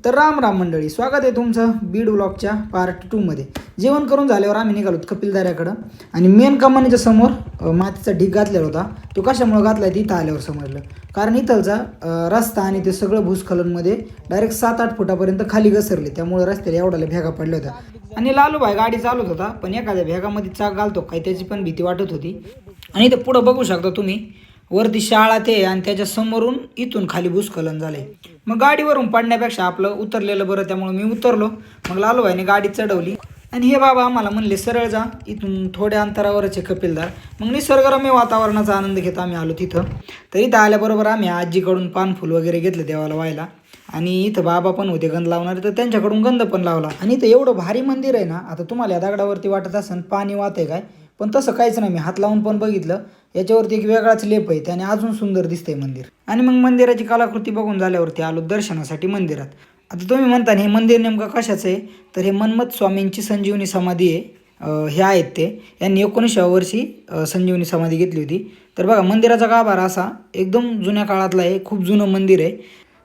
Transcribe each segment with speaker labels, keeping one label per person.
Speaker 1: तर राम राम मंडळी, स्वागत आहे तुमचं बीड व्लॉगच्या पार्ट 2 मध्ये. जेवण करून झाल्यावर आम्ही निघालो कपिलदाऱ्याकडं आणि मेन कमानीच्या समोर मातीचा ढीग घातलेला होता. तो कशामुळे घातला तिथं आल्यावर समजलं. कारण इथलचा रस्ता आणि ते सगळं भूस्खलनमध्ये डायरेक्ट 7-8 फुटापर्यंत खाली घसरले. त्यामुळे रस्त्याला एवढ्याला भेगा पडल्या होत्या. आणि लालूभाई गाडी चालवत होता, पण एखाद्या भेगामध्ये चाक घालतो काय त्याची पण भीती वाटत होती. आणि इथं पुढं बघू शकता तुम्ही, वरती शाळा ते आणि त्याच्या समोरून इथून खाली भूस्खलन झाले. मग गाडीवरून पडण्यापेक्षा आपलं उतरलेलं बरं, त्यामुळे मी उतरलो. मग लालूभाईने गाडी चढवली आणि हे बाबा आम्हाला म्हणले सरळ जा, इथून थोड्या अंतरावरच आहे कपिलदार. मग निसर्गरम्य वातावरणाचा आनंद घेत आम्ही आलो तिथं. तर इथं आल्याबरोबर आम्ही आजीकडून पानफुल वगैरे घेतलं देवाला व्हायला. आणि इथं बाबा पण होते गंध लावणारे, तर त्यांच्याकडून गंध पण लावला. आणि इथं एवढं भारी मंदिर आहे ना, आता तुम्हाला या दगडावरती वाटत असेल पाणी वाहतंय काय, पण तसं काहीच नाही. मी हात लावून पण बघितलं, याच्यावरती एक वेगळाच लेप आहे, त्याने अजून सुंदर दिसतंय मंदिर. आणि मग मंदिराची कलाकृती बघून झाल्यावरती आलो दर्शनासाठी मंदिरात. आता तुम्ही म्हणता हे मंदिर नेमकं कशाचं आहे, तर हे मन्मथ स्वामींची संजीवनी समाधी आहे. हे आहेत ते, यांनी 19व्या वर्षी संजीवनी समाधी घेतली होती. तर बघा मंदिराचा गाभारा असा एकदम जुन्या काळातला आहे, खूप जुनं मंदिर आहे.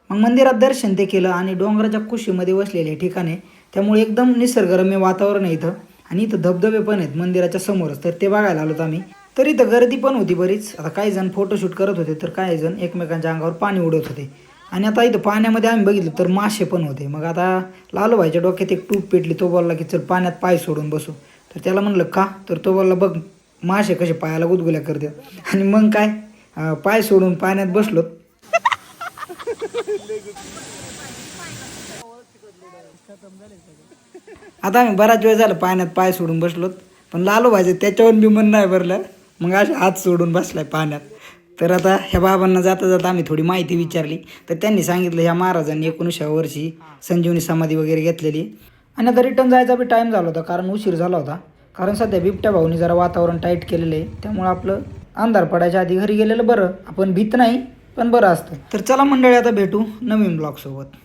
Speaker 1: मग मंदिरात दर्शन ते केलं आणि डोंगराच्या कुशीमध्ये बसलेले ठिकाणे, त्यामुळे एकदम निसर्गरम्य वातावरण आहे इथं. आणि इथं धबधबे पण आहेत मंदिराच्या समोरच, तर ते बघायला आलोत आम्ही. तर इथं गर्दी पण होती बरीच. आता काही जण फोटोशूट करत होते, तर काही जण एकमेकांच्या अंगावर पाणी उडवत होते. आणि आता इथं पाण्यामध्ये आम्ही बघितलं तर मासे पण होते. मग आता लालूभाईच्या डोक्यात एक टूप पेटली. तो बोलला की चल पाण्यात पाय सोडून बसू. तर त्याला म्हणलं का, तर तो बोलला बघ मासे कसे पायाला गुदगुल्या करतात. आणि मग काय पाय सोडून पाण्यात बसलो. आता आम्ही बराच वेळ झाला पाण्यात पाय सोडून बसलोत, पण लालूभाईचं त्याच्यावर बी मन नाही भरलं. मग असे हात सोडून बसलाय पाण्यात. तर आता ह्या बाबांना जाता जाता आम्ही थोडी माहिती विचारली, तर त्यांनी सांगितलं ह्या महाराजांनी 19व्या वर्षी संजीवनी समाधी वगैरे घेतलेली. आणि आता रिटर्न जायचा बी टाईम झाला होता, कारण उशीर झाला होता. कारण सध्या बिबट्या भाऊनी जरा वातावरण टाईट केलेलं आहे, त्यामुळं आपलं अंधार पडायच्या आधी घरी गेलेलं बरं. आपण भीत नाही, पण बरं असतं. तर चला मंडळी, आता भेटू नवीन ब्लॉगसोबत.